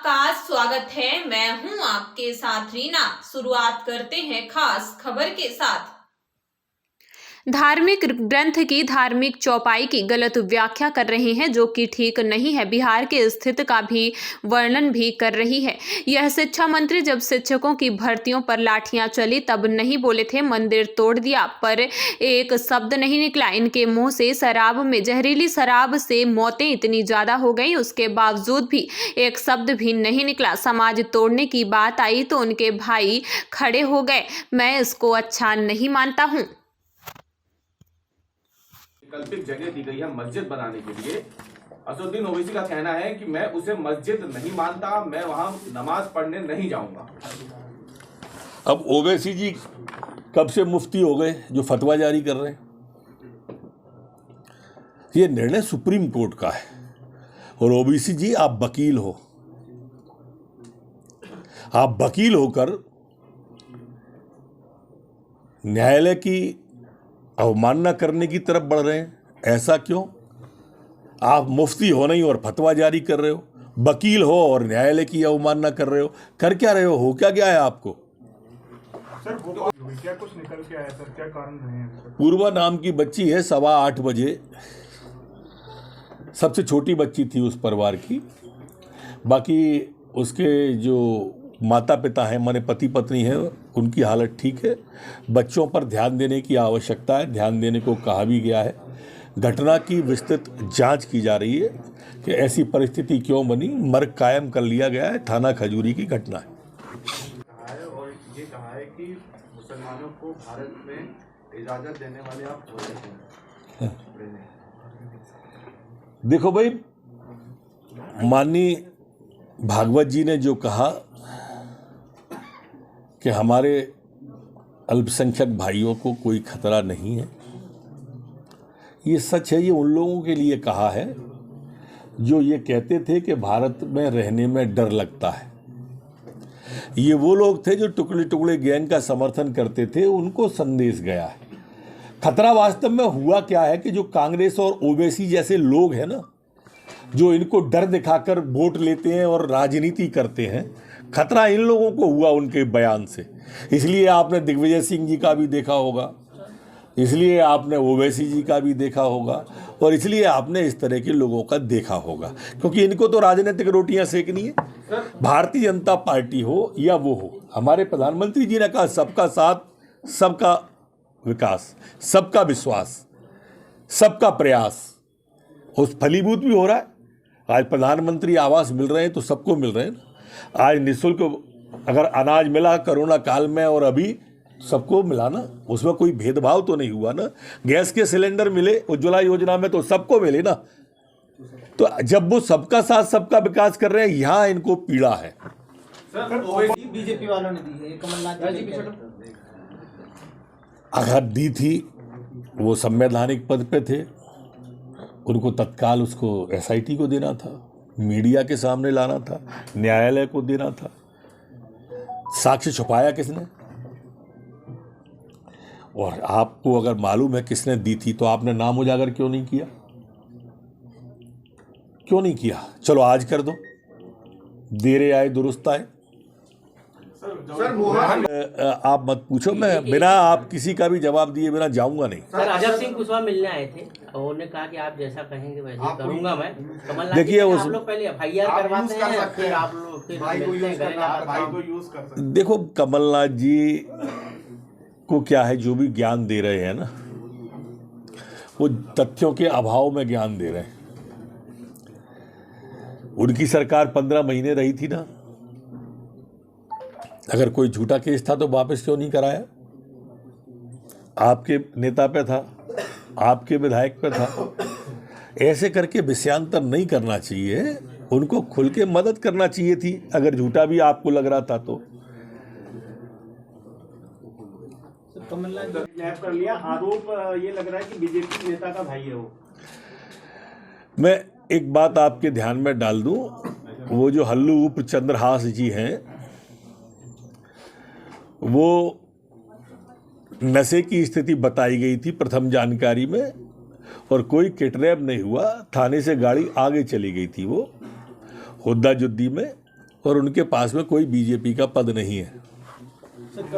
आपका स्वागत है। मैं हूं आपके साथ रीना। शुरुआत करते हैं खास खबर के साथ। धार्मिक ग्रंथ की धार्मिक चौपाई की गलत व्याख्या कर रहे हैं, जो कि ठीक नहीं है। बिहार के स्थिति का भी वर्णन भी कर रही है। यह शिक्षा मंत्री जब शिक्षकों की भर्तियों पर लाठियां चली तब नहीं बोले थे मंदिर तोड़ दिया, पर एक शब्द नहीं निकला इनके मुंह से। शराब में जहरीली शराब से मौतें इतनी ज्यादा हो गई, उसके बावजूद भी एक शब्द भी नहीं निकला। समाज तोड़ने की बात आई तो उनके भाई खड़े हो गए। मैं इसको अच्छा नहीं मानता हूँ। वैकल्पिक जगह दी गई है मस्जिद बनाने के लिए। असदुद्दीन ओवैसी का कहना है कि मैं उसे मस्जिद नहीं मानता, मैं वहां नमाज पढ़ने नहीं जाऊंगा। अब ओवैसी जी कब से मुफ्ती हो गए जो फतवा जारी कर रहे हैं? ये निर्णय सुप्रीम कोर्ट का है। और ओवैसी जी आप वकील हो, आप वकील होकर न्यायालय की अवमानना करने की तरफ बढ़ रहे हैं। ऐसा क्यों? आप मुफ्ती हो नहीं और फतवा जारी कर रहे हो, वकील हो और न्यायालय की अवमानना कर रहे हो। कर क्या रहे हो क्या गया है आपको? सर क्या कुछ निकल के आया सर, क्या कारण रहे हैं? पूर्वा नाम की बच्ची है, 8:15 बजे, सबसे छोटी बच्ची थी उस परिवार की। बाकी उसके जो माता पिता हैं, माने पति पत्नी हैं, उनकी हालत ठीक है। बच्चों पर ध्यान देने की आवश्यकता है, ध्यान देने को कहा भी गया है। घटना की विस्तृत जांच की जा रही है कि ऐसी परिस्थिति क्यों बनी। मर्ग कायम कर लिया गया है। थाना खजूरी की घटना है। और ये कहा है कि मुसलमानों को भारत में इजाजत देने वाले आप हो। देखो भाई, माननीय भागवत जी ने जो कहा कि हमारे अल्पसंख्यक भाइयों को कोई खतरा नहीं है, ये सच है। ये उन लोगों के लिए कहा है जो ये कहते थे कि भारत में रहने में डर लगता है। ये वो लोग थे जो टुकड़े टुकड़े गैंग का समर्थन करते थे, उनको संदेश गया है। खतरा वास्तव में हुआ क्या है कि जो कांग्रेस और ओवैसी जैसे लोग हैं ना, जो इनको डर दिखाकर वोट लेते हैं और राजनीति करते हैं, खतरा इन लोगों को हुआ उनके बयान से। इसलिए आपने दिग्विजय सिंह जी का भी देखा होगा, इसलिए आपने ओवैसी जी का भी देखा होगा, और इसलिए आपने इस तरह के लोगों का देखा होगा, क्योंकि इनको तो राजनीतिक रोटियां सेकनी है। भारतीय जनता पार्टी हो या वो हो, हमारे प्रधानमंत्री जी ने कहा सबका साथ, सबका विकास, सबका विश्वास, सबका प्रयास, उस फलीभूत भी हो रहा है। आज प्रधानमंत्री आवास मिल रहे हैं तो सबको मिल रहे हैं ना। आज निःशुल्क अगर अनाज मिला कोरोना काल में और अभी सबको मिला ना, उसमें कोई भेदभाव तो नहीं हुआ ना। गैस के सिलेंडर मिले उज्ज्वला योजना में तो सबको मिले ना। तो जब वो सबका साथ सबका विकास कर रहे हैं, यहाँ इनको पीड़ा है। बीजेपी वालों ने दी है, कमलनाथ जी अगर दी थी, वो संवैधानिक पद पे थे, उनको तत्काल उसको SIT को देना था, मीडिया के सामने लाना था, न्यायालय को देना था। साक्ष्य छुपाया किसने? और आपको अगर मालूम है किसने दी थी तो आपने नाम उजागर क्यों नहीं किया? क्यों नहीं किया? चलो आज कर दो, देरे आए दुरुस्त आए। आप मत पूछो, मैं बिना आप किसी का भी जवाब दिए बिना जाऊंगा नहीं। सर अजब सिंह कुशवाहा मिलने आए थे और उन्होंने कहा कि आप जैसा कहेंगे वैसे करूंगा मैं। कमलनाथ देखिए आप लोग पहले FIR करवाते हैं, फिर आप लोग फिर भाई को यूज कर। देखो कमलनाथ जी को क्या है, जो भी ज्ञान दे रहे हैं ना, वो तथ्यों के अभाव में ज्ञान दे रहे हैं। उनकी सरकार 15 महीने रही थी ना। अगर कोई झूठा केस था तो वापस क्यों नहीं कराया? आपके नेता पे था, आपके विधायक पे था। ऐसे करके विषयांतर नहीं करना चाहिए, उनको खुल के मदद करना चाहिए थी अगर झूठा भी आपको लग रहा था तो। कमलनाथ किडनैप कर लिया, आरोप ये लग रहा है कि बीजेपी नेता का भाई है वो। मैं एक बात आपके ध्यान में डाल दूं, वो जो हल्लू चंद्रहास जी हैं, वो नशे की स्थिति बताई गई थी प्रथम जानकारी में, और कोई किडनैप नहीं हुआ। थाने से गाड़ी आगे चली गई थी वो हुद्दा जुद्दी में, और उनके पास में कोई बीजेपी का पद नहीं है। सर